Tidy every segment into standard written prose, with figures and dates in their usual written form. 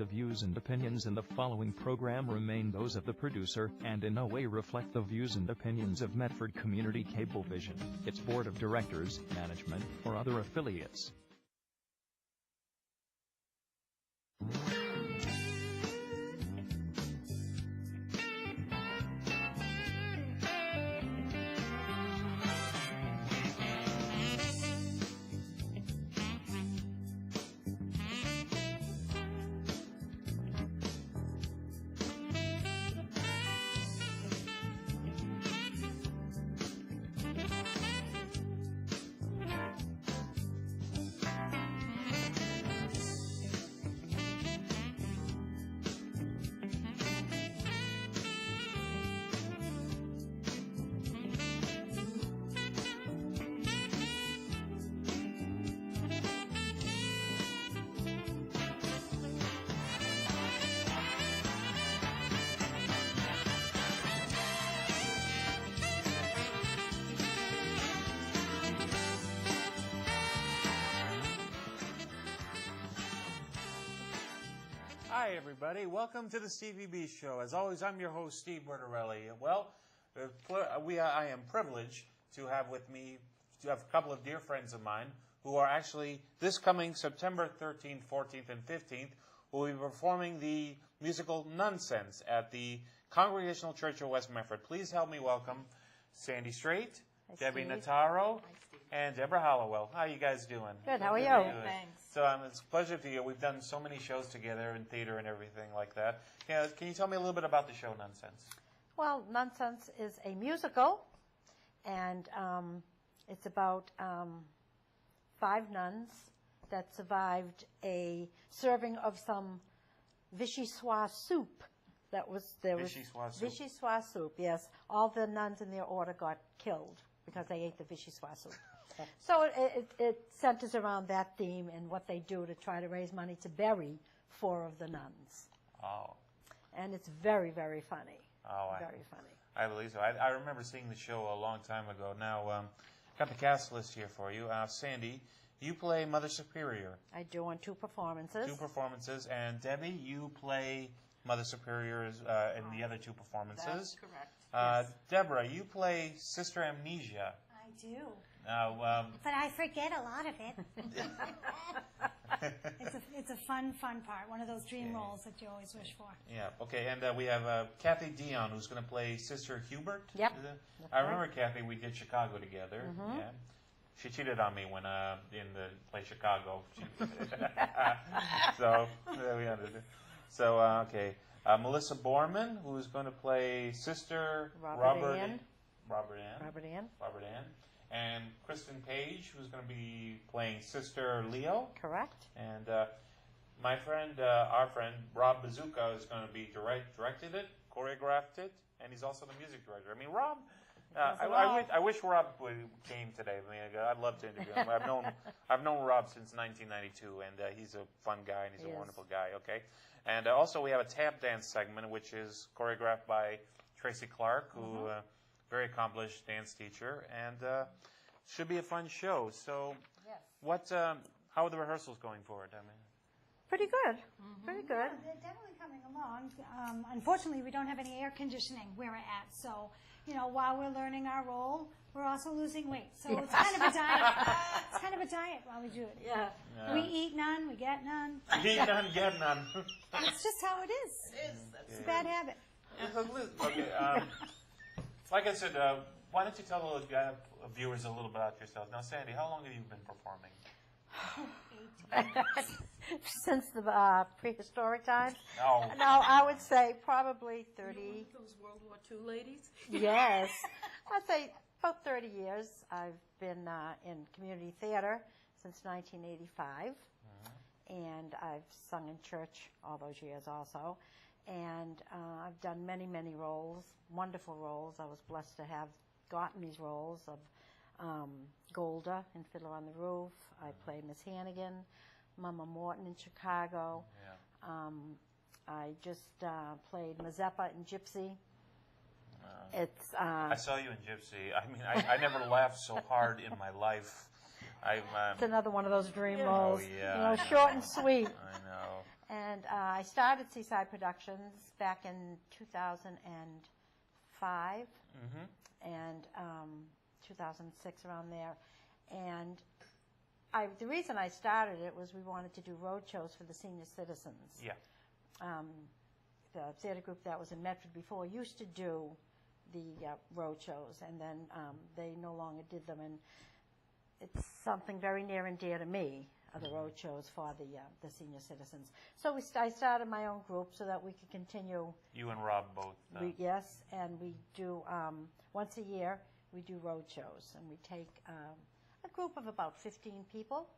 The views and opinions in the following program remain those of the producer, and in no way reflect the views and opinions of Medford Community Cablevision, its board of directors, management, or other affiliates. Hi, everybody. Welcome to the Stevie B Show. As always, I'm your host, Steve Bertorelli. Well, I am privileged to have with me a couple of dear friends of mine who are actually, this coming September 13th, 14th, and 15th, will be performing the musical Nonsense at the Congregational Church of West Medford. Please help me welcome Sandy Strait, Debbie Notaro, and Deborah Hollowell. How are you guys doing? Good. How are you? Thanks. So it's a pleasure to you. We've done so many shows together in theater and everything like that. Can you tell me a little bit about the show Nonsense? Well, Nonsense is a musical, and it's about 5 nuns that survived a serving of some vichyssoise soup. Vichyssoise soup, yes. All the nuns in their order got killed because they ate the vichyssoise soup. So it centers around that theme and what they do to try to raise money to bury 4 of the nuns. Oh. And it's very, very funny. Oh, very funny. I believe so. I remember seeing the show a long time ago. Now, got the cast list here for you. Sandy, you play Mother Superior. I do on 2 performances. 2 performances. And Debbie, you play Mother Superior in the other 2 performances. That's correct. Yes. Deborah, you play Sister Amnesia. I do. But I forget a lot of it. It's a fun part. One of those dream roles that you always wish for. Yeah. Okay. And we have Kathy Dion, who's going to play Sister Hubert. Yep. I remember Kathy. We did Chicago together. Mm-hmm. Yeah. She cheated on me when in the play Chicago. So there we are. So okay. Melissa Borman, who's going to play Sister Robert Ann. And Kristen Page, who's going to be playing Sister Leo. Correct. And our friend, Rob Bazooka, is going to be directed it, choreographed it, and he's also the music director. I mean, Rob, I wish Rob came today. I mean, I'd love to interview him. I've known Rob since 1992, and he's a fun guy, and he's a wonderful guy, okay? And also we have a tap dance segment, which is choreographed by Tracy Clark, who... very accomplished dance teacher, and should be a fun show. So, yes. How are the rehearsals going for it? I mean, pretty good. Mm-hmm. Pretty good. Yeah, they're definitely coming along. Unfortunately, we don't have any air conditioning where we're at, so while we're learning our role, we're also losing weight. So it's kind of a diet. It's kind of a diet while we do it. Yeah. We eat none, we get none. Eat none, get none. It's just how it is. It is. It's a bad habit. Okay. Like I said, why don't you tell the viewers a little about yourself? Now, Sandy, how long have you been performing? 18. Since the prehistoric times? No. No, I would say probably 30. Those World War II ladies? Yes. I'd say about 30 years. I've been in community theater since 1985. Mm-hmm. And I've sung in church all those years also. And I've done many, many roles, wonderful roles. I was blessed to have gotten these roles of Golda in Fiddler on the Roof. I played Miss Hannigan, Mama Morton in Chicago. Yeah. I just played Mazeppa in Gypsy. I saw you in Gypsy. I mean, I never laughed so hard in my life. It's another one of those dream roles. Oh, yeah. Short and sweet. I know. And And I started Seaside Productions back in 2005 and 2006, around there. And the reason I started it was we wanted to do road shows for the senior citizens. Yeah. The theater group that was in Medford before used to do the road shows, and then they no longer did them. And it's something very near and dear to me, the road shows for the senior citizens. So I started my own group so that we could continue. You and Rob both. Yes, and we do, once a year, we do road shows. And we take a group of about 15 people,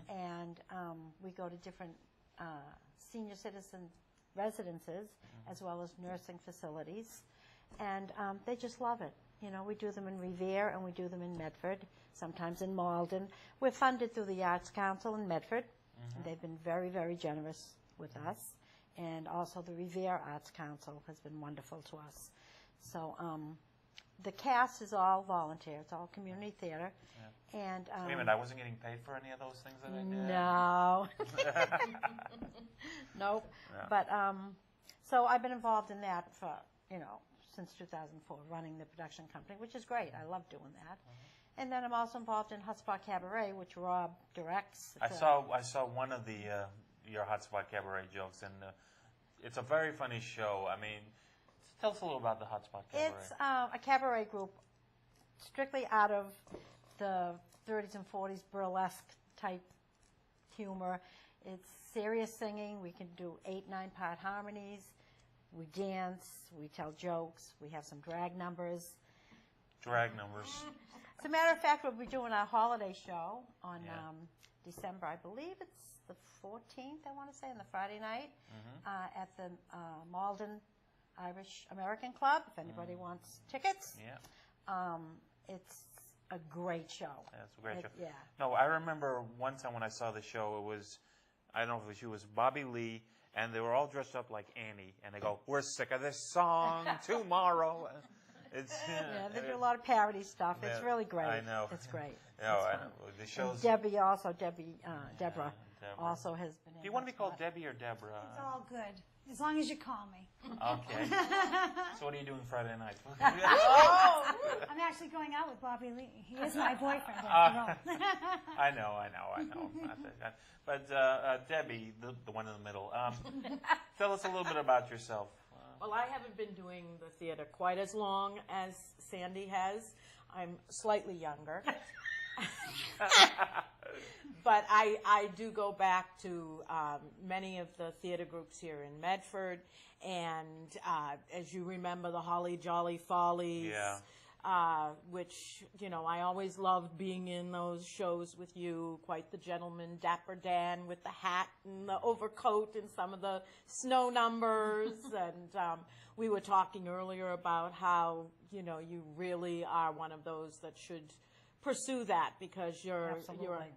and we go to different senior citizen residences, as well as nursing facilities. And they just love it. You know, we do them in Revere, and we do them in Medford, sometimes in Malden. We're funded through the Arts Council in Medford. And they've been very, very generous with us. And also the Revere Arts Council has been wonderful to us. So the cast is all volunteer. It's all community theater. Yeah. And wait a minute, I wasn't getting paid for any of those things that I did? No. Nope. Yeah. But so I've been involved in that for, since 2004, running the production company, which is great. I love doing that. And then I'm also involved in Hotspot Cabaret, which Rob directs. I saw one of your Hotspot Cabaret jokes, and it's a very funny show. I mean, tell us a little about the Hotspot Cabaret. It's a cabaret group strictly out of the 30s and 40s burlesque type humor. It's serious singing. We can do 8, 9-part harmonies. We dance. We tell jokes. We have some drag numbers. Drag numbers. As a matter of fact, we'll be doing our holiday show on December, I believe it's the 14th, I want to say, on the Friday night at the Malden Irish American Club, if anybody wants tickets. Yeah. It's a great show. Yeah, it's a great show. Yeah. No, I remember one time when I saw the show, it was, I don't know if it was Bobby Lee, and they were all dressed up like Annie, and they go, "We're sick of this song tomorrow." It's they do a lot of parody stuff. It's really great. I know. It's great. No, I know. The shows. Debbie also, Deborah also has been in. Do you want to be called Debbie or Deborah? It's all good, as long as you call me. Okay. So what are you doing Friday night? I'm actually going out with Bobby Lee. He is my boyfriend after all. I know. But Debbie, the one in the middle, tell us a little bit about yourself. Well, I haven't been doing the theater quite as long as Sandy has. I'm slightly younger. But I do go back to many of the theater groups here in Medford. And as you remember, the Holly Jolly Follies. Yeah. Which, I always loved being in those shows with you. Quite the gentleman, Dapper Dan with the hat and the overcoat and some of the snow numbers. And we were talking earlier about how, you really are one of those that should pursue that, because you're a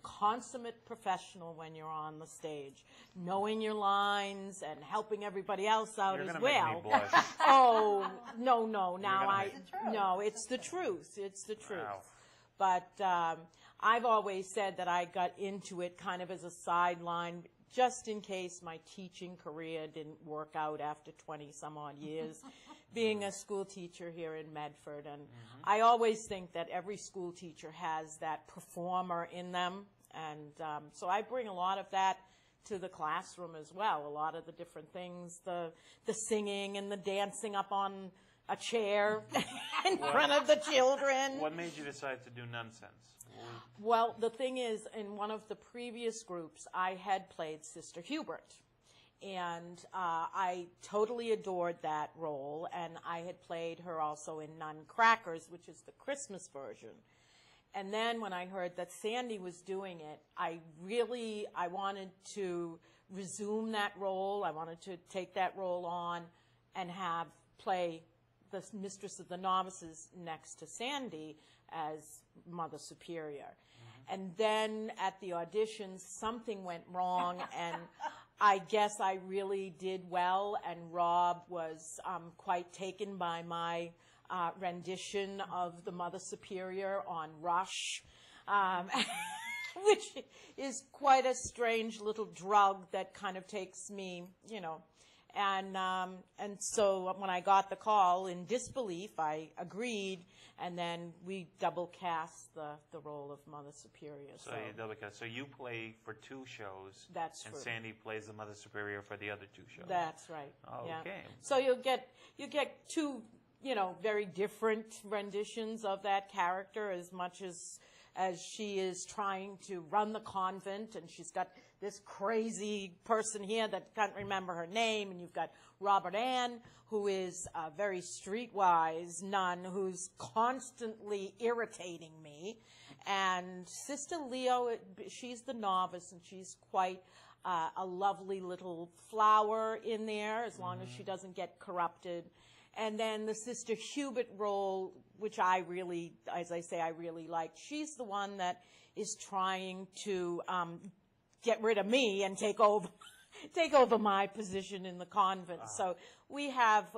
consummate professional when you're on the stage, knowing your lines and helping everybody else out You're as gonna well. Make me blush. Oh, no. Now it's the truth. Wow. But I've always said that I got into it kind of as a sideline, just in case my teaching career didn't work out after 20 some odd years being a school teacher here in Medford. And I always think that every school teacher has that performer in them. And so I bring a lot of that to the classroom as well. A lot of the different things, the singing and the dancing up on a chair in front of the children. What made you decide to do nonsense? Well, the thing is, in one of the previous groups, I had played Sister Hubert. And I totally adored that role. And I had played her also in Nutcrackers, which is the Christmas version. And then when I heard that Sandy was doing it, I wanted to resume that role. I wanted to take that role on and play the Mistress of the Novices next to Sandy as Mother Superior. And then at the auditions, something went wrong, and I guess I really did well, and Rob was quite taken by my rendition of the Mother Superior on Rush. which is quite a strange little drug that kind of takes me, and so when I got the call in disbelief, I agreed, and then we double cast the role of Mother Superior. So you double cast. So you play for 2 shows. That's and true. Sandy plays the Mother Superior for the other 2 shows. That's right. Okay. Yeah. So you get 2, very different renditions of that character, as much as she is trying to run the convent, and she's got this crazy person here that can't remember her name, and you've got Robert Ann, who is a very streetwise nun who's constantly irritating me, and Sister Leo, she's the novice, and she's quite a lovely little flower in there, as long as she doesn't get corrupted. And then the Sister Hubert role, which I really, as I say, I really like. She's the one that is trying to get rid of me and take over my position in the convent. So we have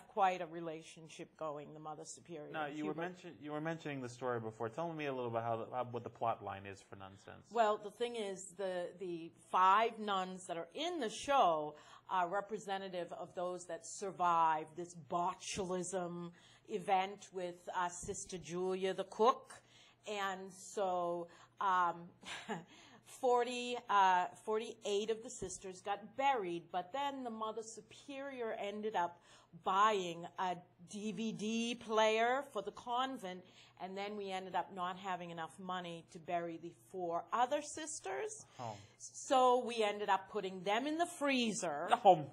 quite a relationship going, the Mother Superior. Now, you were mentioning the story before. Tell me a little bit what the plot line is for Nonsense. Well, the thing is, the 5 nuns that are in the show are representative of those that survived this botulism event with Sister Julia, the cook. And so 48 of the sisters got buried, but then the Mother Superior ended up buying a DVD player for the convent, and then we ended up not having enough money to bury the 4 other sisters. Oh. So we ended up putting them in the freezer. Oh.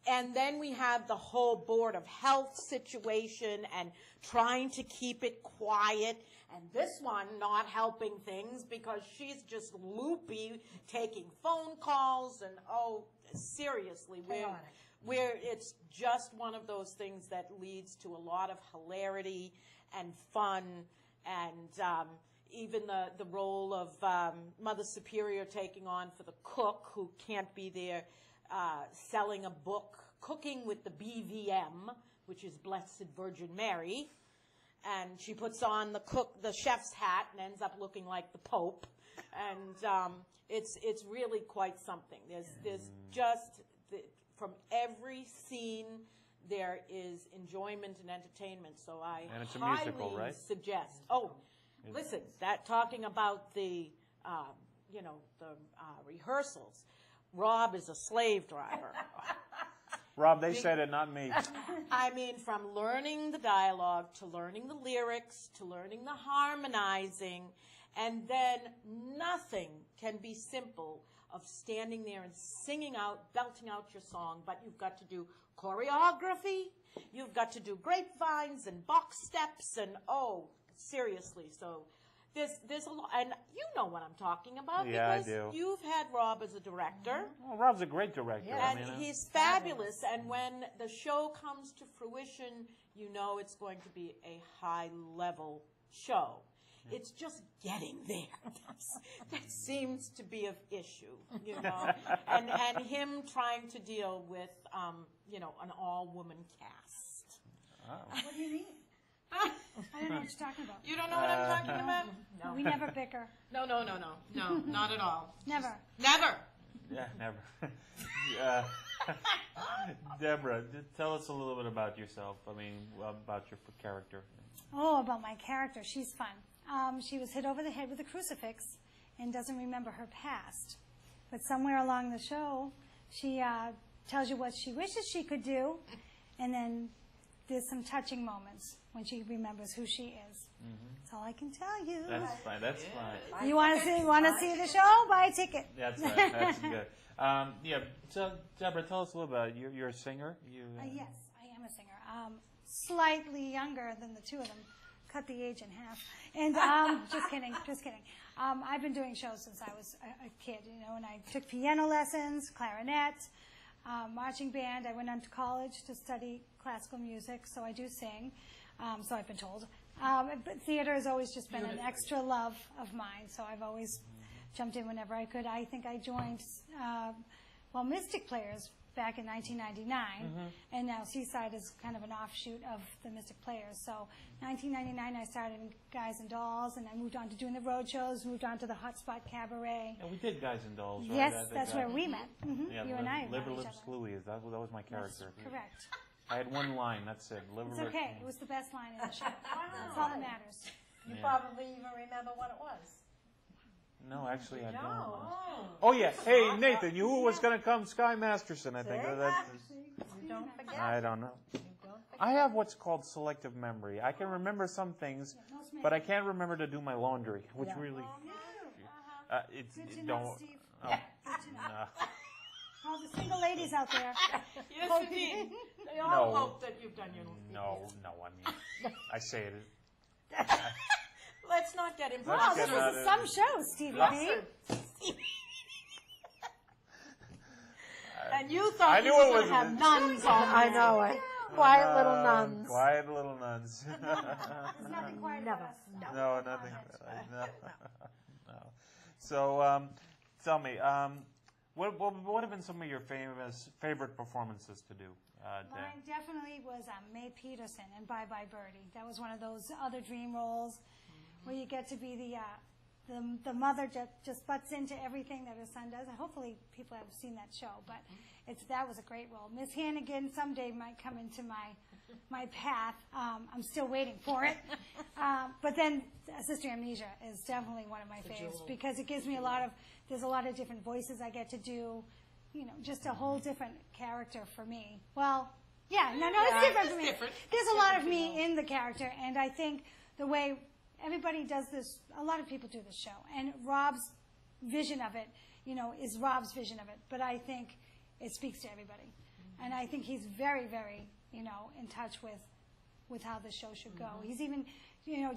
And then we had the whole Board of Health situation and trying to keep it quiet. And this one not helping things because she's just loopy, taking phone calls. And, seriously, where it's just one of those things that leads to a lot of hilarity and fun. And even the role of Mother Superior taking on for the cook who can't be there, selling a book, Cooking with the BVM, which is Blessed Virgin Mary, and she puts on the chef's hat and ends up looking like the Pope, and it's really quite something. There's just from every scene there is enjoyment and entertainment. So I and it's a highly musical, right? suggest. Listen, talking about the rehearsals. Rob is a slave driver. Rob, they said it, not me. I mean, from learning the dialogue to learning the lyrics to learning the harmonizing, and then nothing can be simple of standing there and singing out, belting out your song, but you've got to do choreography, you've got to do grapevines and box steps, and seriously, so there's a lot, and you know what I'm talking about because I do. You've had Rob as a director. Well, Rob's a great director. Yeah. And he's fabulous, and when the show comes to fruition, you know it's going to be a high-level show. Yeah. It's just getting there. That seems to be an issue, and him trying to deal with, an all-woman cast. Oh. What do you mean? I don't know what you're talking about. You don't know what I'm talking about? No. We never bicker. No, not at all. Never. Never. Yeah, never. Deborah, tell us a little bit about yourself. I mean, about your character. About my character. She's fun. She was hit over the head with a crucifix and doesn't remember her past. But somewhere along the show, she tells you what she wishes she could do, and then there's some touching moments when she remembers who she is. Mm-hmm. That's all I can tell you. That's fine. That's fine. You want to see the show? Buy a ticket. That's right. That's good. So Deborah, tell us a little bit. You're a singer. Yes, I am a singer. Slightly younger than the 2 of them. Cut the age in half. And just kidding. I've been doing shows since I was a kid, and I took piano lessons, clarinet, marching band. I went on to college to study classical music, so I do sing. So I've been told. But theater has always just been an extra love of mine, so I've always jumped in whenever I could. I think I joined, Mystic Players back in 1999, and now Seaside is kind of an offshoot of the Mystic Players. So 1999, I started in Guys and Dolls, and I moved on to doing the road shows, moved on to the Hotspot Cabaret. Yeah, we did Guys and Dolls, right? Yes, that's where we met. Yeah, You and I Liver met each Lips other. Louie, that was my character. That's correct. I had one line, that's it. Liver It's Lips. okay. It was the best line in the show. That's all that matters. You Yeah. probably even remember what it was. No, actually, I don't. Oh. Oh, yeah. Hey, Nathan, you who was going to come? Sky Masterson, I think. See? That's- You don't forget. I don't know. You don't forget. I have what's called selective memory. I can remember some things, but I can't remember to do my laundry, which really... It's, Good to know, don't... Steve. Oh, Good to know. no. All the single ladies out there. Yes, indeed. They all No. hope that you've done your No, I mean, I say it. Let's not get Let's Oh, involved. get this out is of some it. show, Stevie B. And you thought I you knew were it going was to have a- nuns on I know it. Quiet little nuns. Quiet little nuns. There's nothing quiet about Never. us. No, nothing. No. No. So, tell me, what have been some of your favorite performances to do? Dan? Mine definitely was Mae Peterson and Bye Bye Birdie. That was one of those other dream roles where you get to be the mother that just butts into everything that her son does. And hopefully people have seen that show, but that was a great role. Miss Hannigan someday might come into my path. I'm still waiting for it. But then Sister Amnesia is definitely one of my favorites because it gives me there's a lot of different voices I get to do. You know, just a whole different character for me. Well, yeah, no, it's different for me. different. There's a lot of me in the character, and I think the way everybody does this, a lot of people do this show, and Rob's vision of it, is Rob's vision of it, but I think it speaks to everybody. And I think he's very, very, in touch with how the show should go. He's even,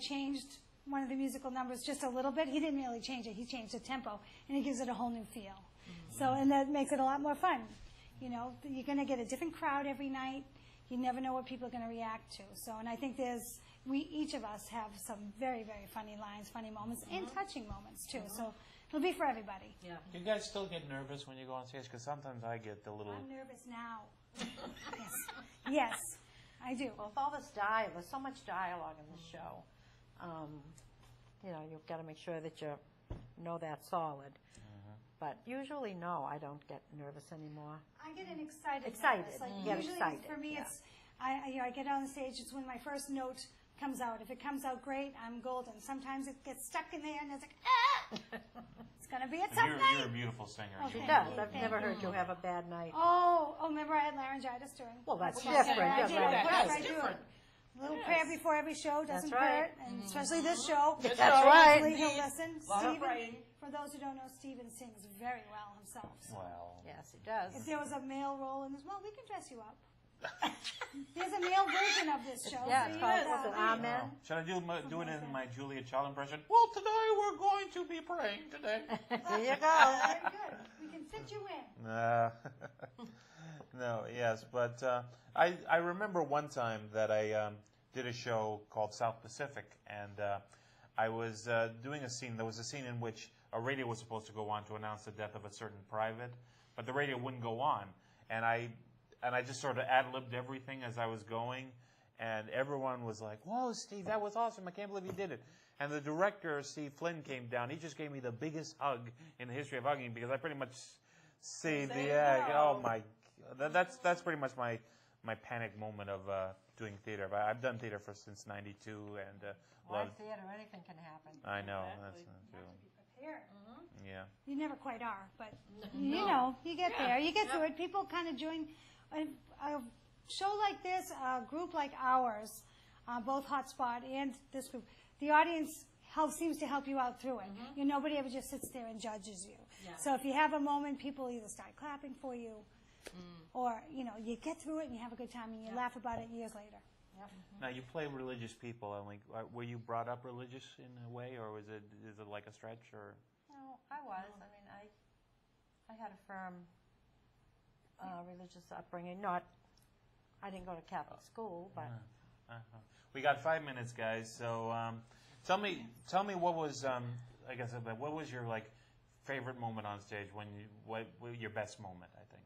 changed one of the musical numbers just a little bit. He didn't really change it. He changed the tempo, and he gives it a whole new feel. So, and that makes it a lot more fun. You're going to get a different crowd every night. You never know what people are going to react to. So, and I think each of us have some very, very funny lines, funny moments, and touching moments too. So it'll be for everybody. Yeah. Do you guys still get nervous when you go on stage? Because sometimes I get a little... I'm nervous now. Yes, I do. Well, with all this there's so much dialogue in the show. You've got to make sure that you know that solid. But usually, no, I don't get nervous anymore. I get an excited. Excited. Nervous. Like You get usually excited, for me, yeah. it's I get on the stage. It's when my first note comes out. If it comes out great, I'm golden. Sometimes it gets stuck in there, and it's like, it's gonna be a tough You're night. a beautiful singer. Oh, She thank does. you. I've never heard you have a bad night. Oh, remember I had laryngitis during. Well, that's why different. I That's did. right. That's That's I do. different. A little prayer before every show doesn't That's right. hurt, and especially this show. That's right. Hopefully he'll listen. Lot of Stephen, praying. for those who don't know, Stephen sings very well himself. So Well, Yes, he does. if there was a male role in this, well, we can dress you up. There's a male version of this show. Yeah, so it's you called, know, what's it, Amen? should I do it in my Julia Child impression? Well, today we're going to be praying today. There you go. Very good. We can fit you in. No, yes, but I remember one time that I did a show called South Pacific, and I was doing a scene. There was a scene in which a radio was supposed to go on to announce the death of a certain private, but the radio wouldn't go on, and I just sort of ad-libbed everything as I was going, and everyone was like, "Whoa, Steve, that was awesome! I can't believe you did it." And the director, Steve Flynn, came down. He just gave me the biggest hug in the history of hugging because I pretty much saved the egg. Oh my, that's pretty much my panic moment of doing theater. I've done theater since '92 and Live loved. theater, anything can happen. I know Exactly. that's not true. Prepared. Yeah. You never quite are, but you get there. You get through it. People kind of join a show like this, a group like ours, both Hotspot and this group. The audience seems to help you out through it. Nobody ever just sits there and judges you. Yeah. So if you have a moment, people either start clapping for you, or you get through it and you have a good time and you laugh about it years later. Now you play religious people. And were you brought up religious in a way, or is it like a stretch, or? No, I was. I mean, I had a firm religious upbringing. I didn't go to Catholic school, but We got 5 minutes, guys. So tell me what was what was your favorite moment on stage? What your best moment? I think.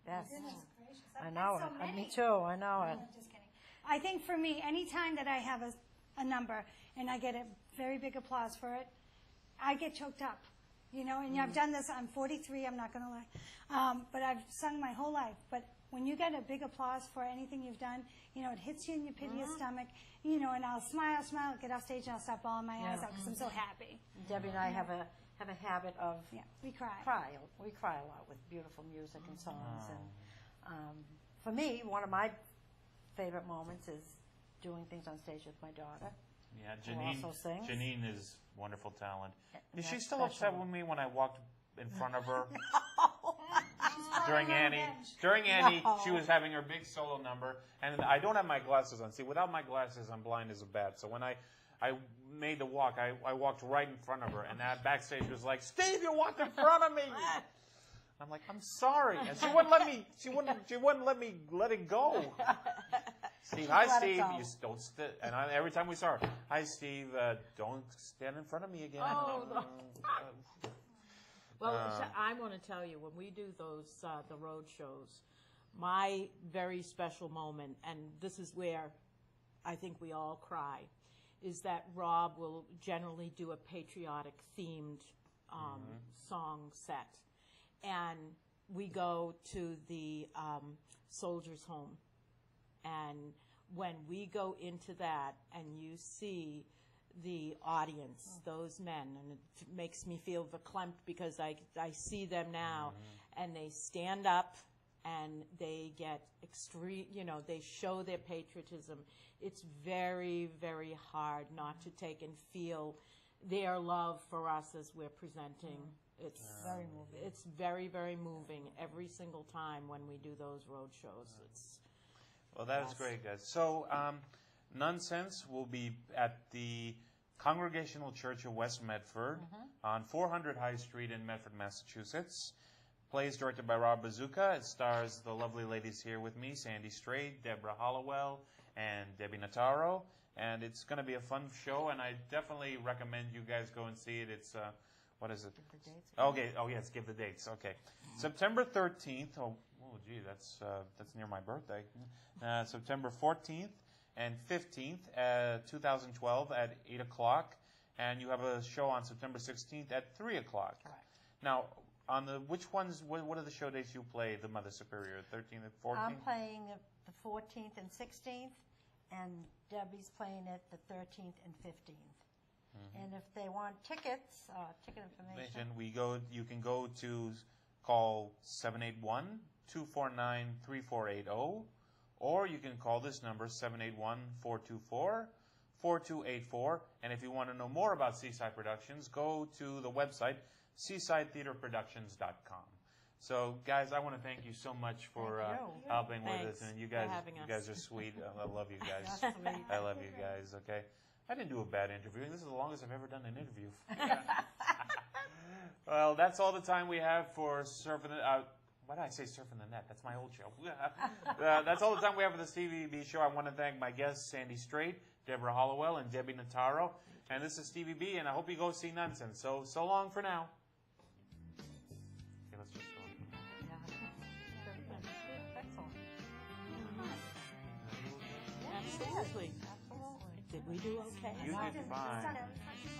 Yes. Goodness gracious. I I've know had it. so many. Me too. I know it. No, just kidding. I think for me, anytime that I have a number and I get a very big applause for it, I get choked up. You know, and I've done this. I'm 43. I'm not going to lie, but I've sung my whole life. But when you get a big applause for anything you've done, you know, it hits you in your pit of your stomach. You know, and I'll smile, get off stage, and I'll start bawling my eyes out because I'm so happy. Debbie and I have a habit of Yeah, we cry. We cry a lot with beautiful music and songs. And for me, one of my favorite moments is doing things on stage with my daughter. Yeah, Who also sings. Janine is wonderful talent. And Is she that's still upset special. with me when I walked in front of her? She's During calling Annie, revenge. she was having her big solo number, and I don't have my glasses on. See, without my glasses, I'm blind as a bat. So when I made the walk, I walked right in front of her, and that backstage was like, "Steve, you walked in front of me." I'm like, "I'm sorry," and she wouldn't let me. She wouldn't let me let it go. Steve, hi, let it Steve. go. You don't every time we saw her, hi, Steve. Don't stand in front of me again. Oh, no. Well, I want to tell you, when we do those the road shows, my very special moment, and this is where I think we all cry, is that Rob will generally do a patriotic themed song set, and we go to the Soldiers' Home, and when we go into that, and you see the audience, those men, and it makes me feel verklempt because I see them now, and they stand up and they get extreme, you know, they show their patriotism. It's very, very hard not to take and feel their love for us as we're presenting. It's very moving. It's very, very moving every single time when we do those road shows. It's Well, that is great, guys. So, Nonsense will be at the Congregational Church of West Medford on 400 High Street in Medford, Massachusetts. Play is directed by Rob Bazooka. It stars the lovely ladies here with me, Sandy Strait, Deborah Hollowell, and Debbie Notaro. And it's going to be a fun show, and I definitely recommend you guys go and see it. It's, what is it? Give the dates. Okay. Oh, yes, give the dates. Okay. September 13th. Oh, gee, that's near my birthday. September 14th and 15th, 2012 at 8 o'clock. And you have a show on September 16th at 3 o'clock. Correct. Now, on the, which ones, what are the show dates you play, the Mother Superior, 13th and 14th? I'm playing the 14th and 16th, and Debbie's playing it the 13th and 15th. And if they want tickets, ticket information. You can go to call 781-249-3480, or you can call this number 781-424-4284. And if you want to know more about Seaside Productions, go to the website seasidetheaterproductions.com. So, guys, I want to thank you so much for helping with Thanks us, and you for guys, having you us. guys are sweet. I love you guys. That's sweet. I love you guys. Okay, I didn't do a bad interview. This is the longest I've ever done an interview. Well, that's all the time we have for Surfing the. Why did I say Surfing the Net? That's my old show. That's all the time we have for the Stevie B show. I want to thank my guests, Sandy Strait, Deborah Hollowell, and Debbie Notaro. And this is Stevie B, and I hope you go see Nonsense. So long for now. Okay, let's just go. Excellent. Absolutely. Did we do okay? You did fine. Son of-